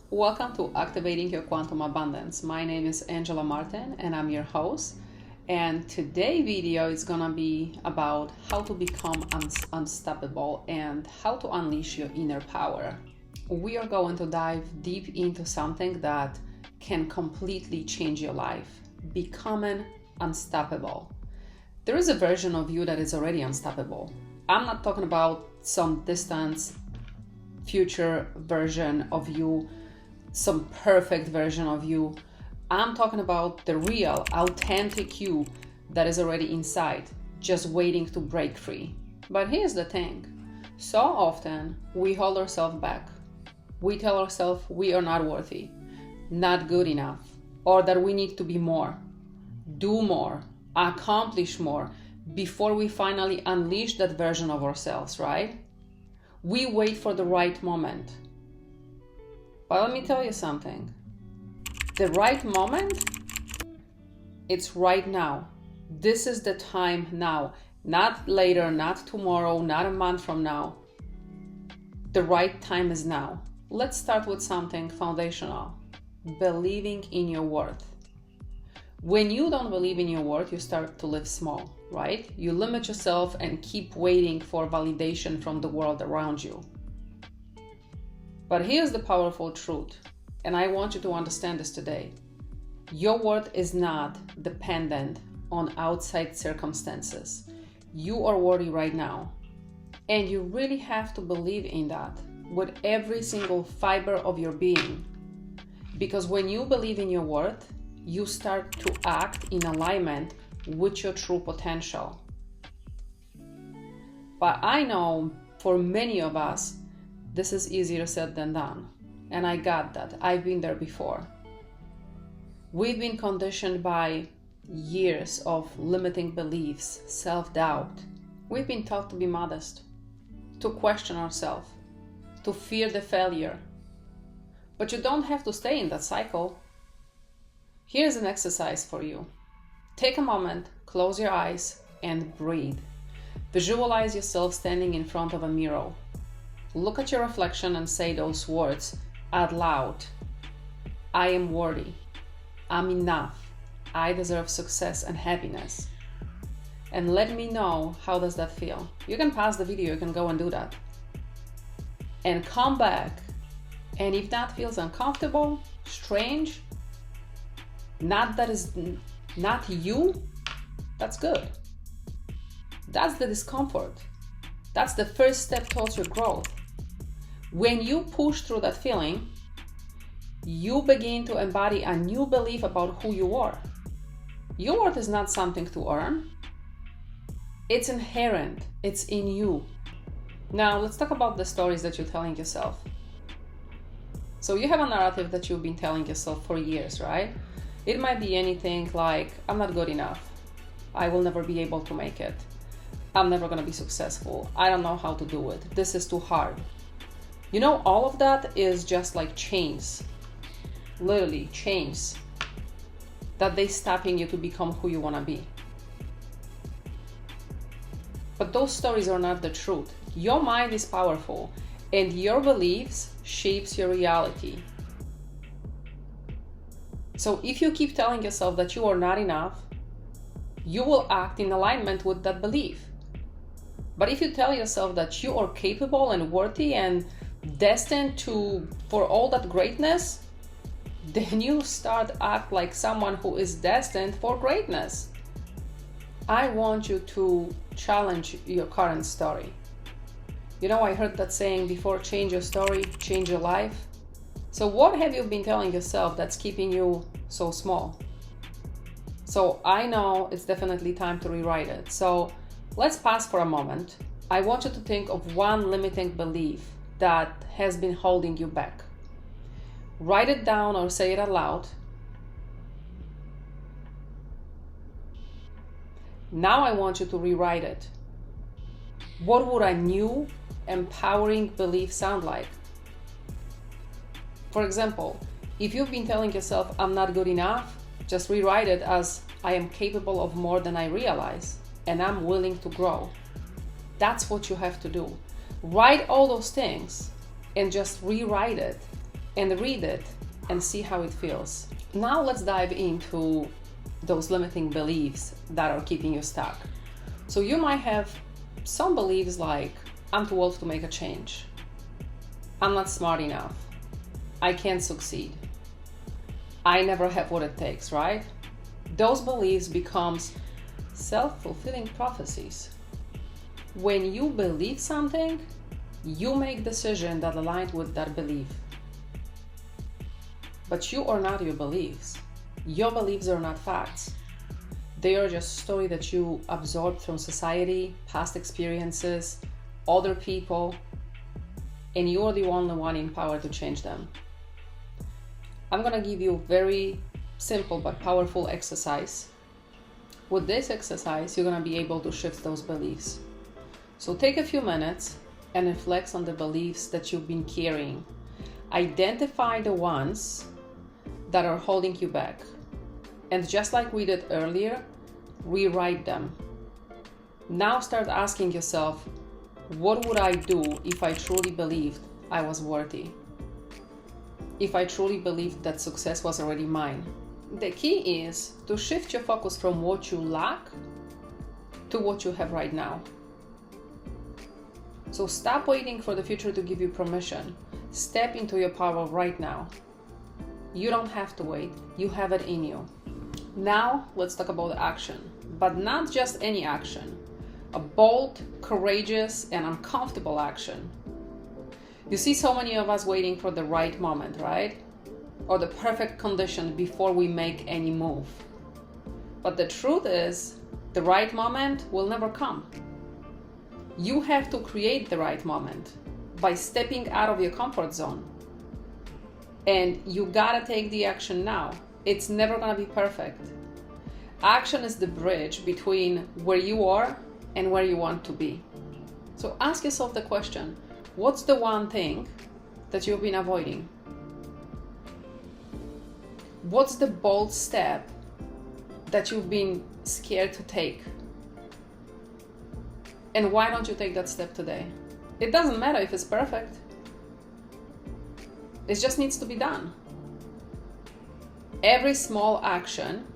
Welcome to Activating Your Quantum Abundance. My name is Angela Martin and I'm your host. And today's video is gonna be about how to become unstoppable and how to unleash your inner power. We are going to dive deep into something that can completely change your life, becoming unstoppable. There is a version of you that is already unstoppable. I'm not talking about some distant future version of you, some perfect version of you. I'm talking about the real, authentic you that is already inside, just waiting to break free. But here's the thing. So often we hold ourselves back. We tell ourselves we are not worthy, not good enough, or that we need to be more, do more, accomplish more before we finally unleash that version of ourselves, right? We wait for the right moment. But let me tell you something. The right moment, it's right now. This is the time now. Not later, not tomorrow, not a month from now. The right time is now. Let's start with something foundational. Believing in your worth. When you don't believe in your worth, you start to live small, right? You limit yourself and keep waiting for validation from the world around you. But here's the powerful truth, and I want you to understand this today. Your worth is not dependent on outside circumstances. You are worthy right now, and you really have to believe in that with every single fiber of your being. Because when you believe in your worth, you start to act in alignment with your true potential. But I know for many of us, this is easier said than done. And I got that. I've been there before. We've been conditioned by years of limiting beliefs, self-doubt. We've been taught to be modest, to question ourselves, to fear the failure. But you don't have to stay in that cycle. Here's an exercise for you. Take a moment, close your eyes, and breathe. Visualize yourself standing in front of a mirror. Look at your reflection and say those words out loud. I am worthy. I'm enough. I deserve success and happiness. And let me know, how does that feel? You can pause the video, you can go and do that. And come back. And if that feels uncomfortable, strange, that is not you, that's good. That's the discomfort. That's the first step towards your growth. When you push through that feeling, you begin to embody a new belief about who you are. Your worth is not something to earn. It's inherent. It's in you. Now, let's talk about the stories that you're telling yourself. So you have a narrative that you've been telling yourself for years, right? It might be anything like, I'm not good enough. I will never be able to make it. I'm never going to be successful. I don't know how to do it. This is too hard. You know, all of that is just like chains, literally chains, that they stopping you to become who you want to be. But those stories are not the truth. Your mind is powerful and your beliefs shapes your reality. So if you keep telling yourself that you are not enough, you will act in alignment with that belief. But if you tell yourself that you are capable and worthy and destined for all that greatness, then you start to act like someone who is destined for greatness. I want you to challenge your current story. You know, I heard that saying before, change your story, change your life. So what have you been telling yourself that's keeping you so small? So I know it's definitely time to rewrite it. So let's pause for a moment. I want you to think of one limiting belief that has been holding you back. Write it down or say it aloud. Now I want you to rewrite it. What would a new, empowering belief sound like? For example, if you've been telling yourself, I'm not good enough, just rewrite it as, I am capable of more than I realize, and I'm willing to grow. That's what you have to do. Write all those things and just rewrite it and read it and see how it feels. Now let's dive into those limiting beliefs that are keeping you stuck. So you might have some beliefs like, I'm too old to make a change. I'm not smart enough. I can't succeed. I never have what it takes, right? Those beliefs becomes self-fulfilling prophecies. When you believe something, you make decisions that align with that belief. But you are not your beliefs. Your beliefs are not facts. They are just stories that you absorb from society, past experiences, other people, and you are the only one in power to change them. I'm gonna give you a very simple but powerful exercise. With this exercise, you're gonna be able to shift those beliefs. So take a few minutes and reflect on the beliefs that you've been carrying. Identify the ones that are holding you back. And just like we did earlier, rewrite them. Now start asking yourself, what would I do if I truly believed I was worthy? If I truly believed that success was already mine? The key is to shift your focus from what you lack to what you have right now. So stop waiting for the future to give you permission. Step into your power right now. You don't have to wait. You have it in you. Now let's talk about action, but not just any action. A bold, courageous, and uncomfortable action. You see so many of us waiting for the right moment, right? Or the perfect condition before we make any move. But the truth is, the right moment will never come. You have to create the right moment by stepping out of your comfort zone. And you gotta take the action now. It's never gonna be perfect. Action is the bridge between where you are and where you want to be. So ask yourself the question, what's the one thing that you've been avoiding? What's the bold step that you've been scared to take? And why don't you take that step today? It doesn't matter if it's perfect. It just needs to be done. Every small action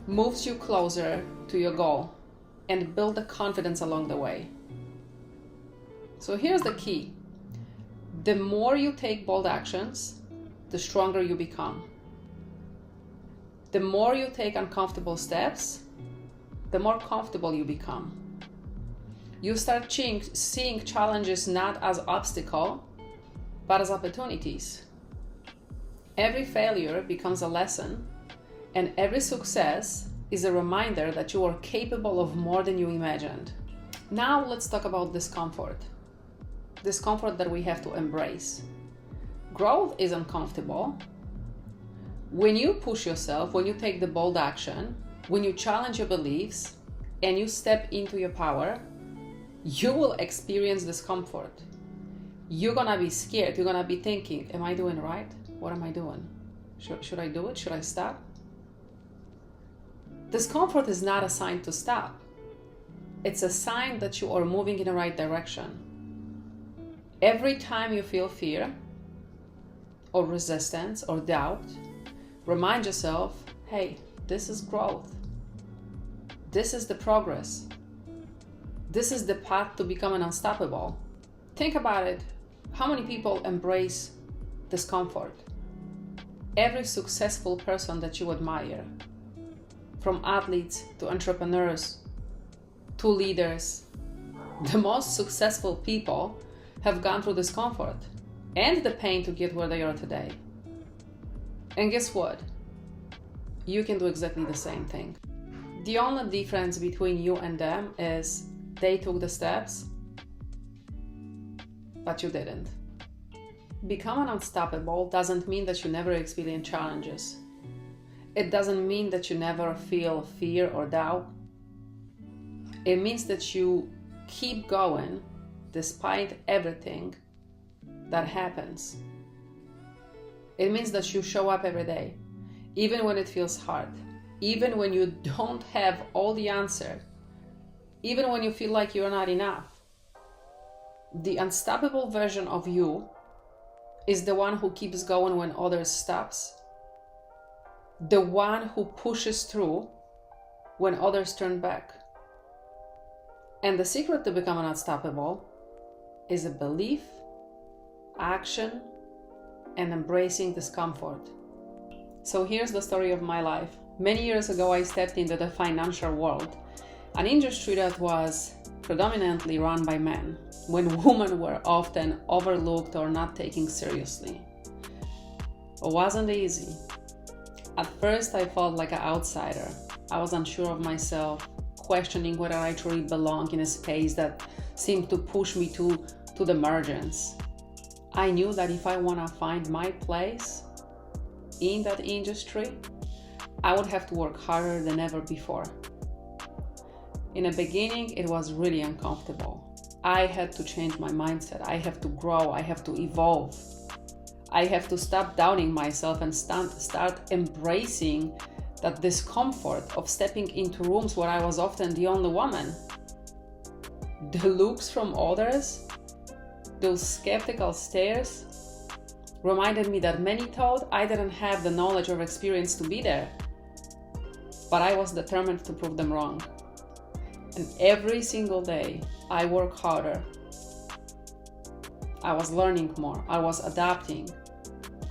moves you closer to your goal and build the confidence along the way. So here's the key. The more you take bold actions, the stronger you become. The more you take uncomfortable steps, the more comfortable you become. You start seeing challenges not as obstacles, but as opportunities. Every failure becomes a lesson, and every success is a reminder that you are capable of more than you imagined. Now let's talk about discomfort. Discomfort that we have to embrace. Growth is uncomfortable. When you push yourself, when you take the bold action, when you challenge your beliefs, and you step into your power, you will experience discomfort. You're gonna be scared. You're gonna be thinking, am I doing right? What am I doing? Should I do it? Should I stop? Discomfort is not a sign to stop. It's a sign that you are moving in the right direction. Every time you feel fear or resistance or doubt, remind yourself, hey, this is growth. This is the progress. This is the path to becoming unstoppable. Think about it. How many people embrace discomfort? Every successful person that you admire, from athletes to entrepreneurs to leaders, the most successful people have gone through discomfort and the pain to get where they are today. And guess what? You can do exactly the same thing. The only difference between you and them is they took the steps, but you didn't. Becoming unstoppable doesn't mean that you never experience challenges. It doesn't mean that you never feel fear or doubt. It means that you keep going despite everything that happens. It means that you show up every day, even when it feels hard, even when you don't have all the answers, even when you feel like you're not enough. The unstoppable version of you is the one who keeps going when others stops, the one who pushes through when others turn back. And the secret to becoming unstoppable is a belief, action, and embracing discomfort. So here's the story of my life. Many years ago, I stepped into the financial world, an industry that was predominantly run by men, when women were often overlooked or not taken seriously. It wasn't easy. At first, I felt like an outsider. I was unsure of myself, questioning whether I truly belong in a space that seemed to push me to the margins. I knew that if I want to find my place in that industry, I would have to work harder than ever before. In the beginning, it was really uncomfortable. I had to change my mindset. I have to grow. I have to evolve. I have to stop doubting myself and start embracing that discomfort of stepping into rooms where I was often the only woman. The looks from others, those skeptical stares, reminded me that many thought I didn't have the knowledge or experience to be there. But I was determined to prove them wrong. And every single day, I work harder. I was learning more. I was adapting.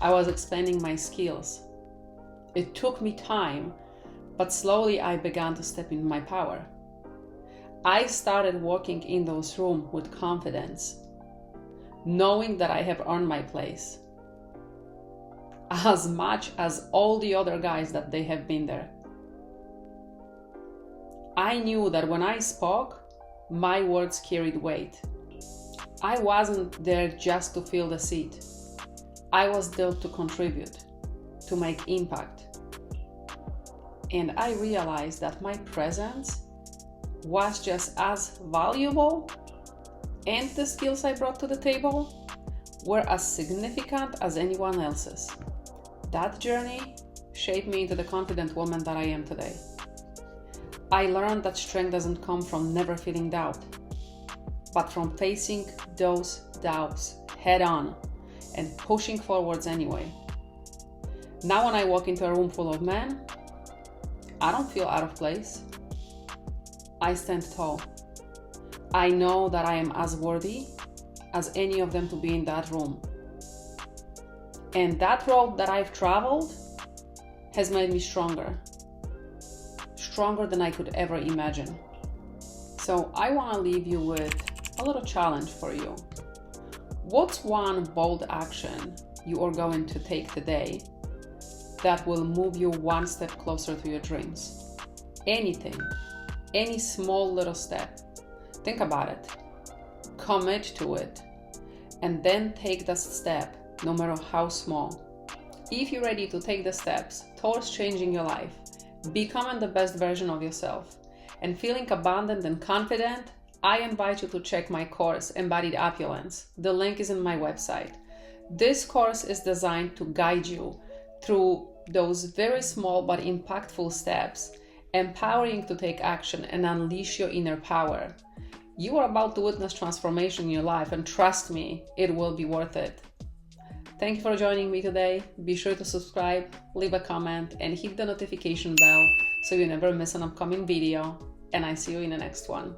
I was expanding my skills. It took me time, but slowly I began to step into my power. I started walking in those rooms with confidence, knowing that I have earned my place, as much as all the other guys that they have been there. I knew that when I spoke, my words carried weight. I wasn't there just to fill the seat. I was there to contribute, to make impact. And I realized that my presence was just as valuable, and the skills I brought to the table were as significant as anyone else's. That journey shaped me into the confident woman that I am today. I learned that strength doesn't come from never feeling doubt, but from facing those doubts head on and pushing forwards anyway. Now when I walk into a room full of men, I don't feel out of place. I stand tall. I know that I am as worthy as any of them to be in that room. And that road that I've traveled has made me stronger than I could ever imagine. So I want to leave you with a little challenge for you. What's one bold action you are going to take today that will move you one step closer to your dreams? Anything, any small little step. Think about it, commit to it, and then take that step, no matter how small. If you're ready to take the steps towards changing your life, becoming the best version of yourself, and feeling abundant and confident, I invite you to check my course, Embodied Opulence. The link is in my website. This course is designed to guide you through those very small but impactful steps, empowering to take action and unleash your inner power. You are about to witness transformation in your life, and trust me, it will be worth it. Thank you for joining me today. Be sure to subscribe, leave a comment, and hit the notification bell so you never miss an upcoming video. And I see you in the next one.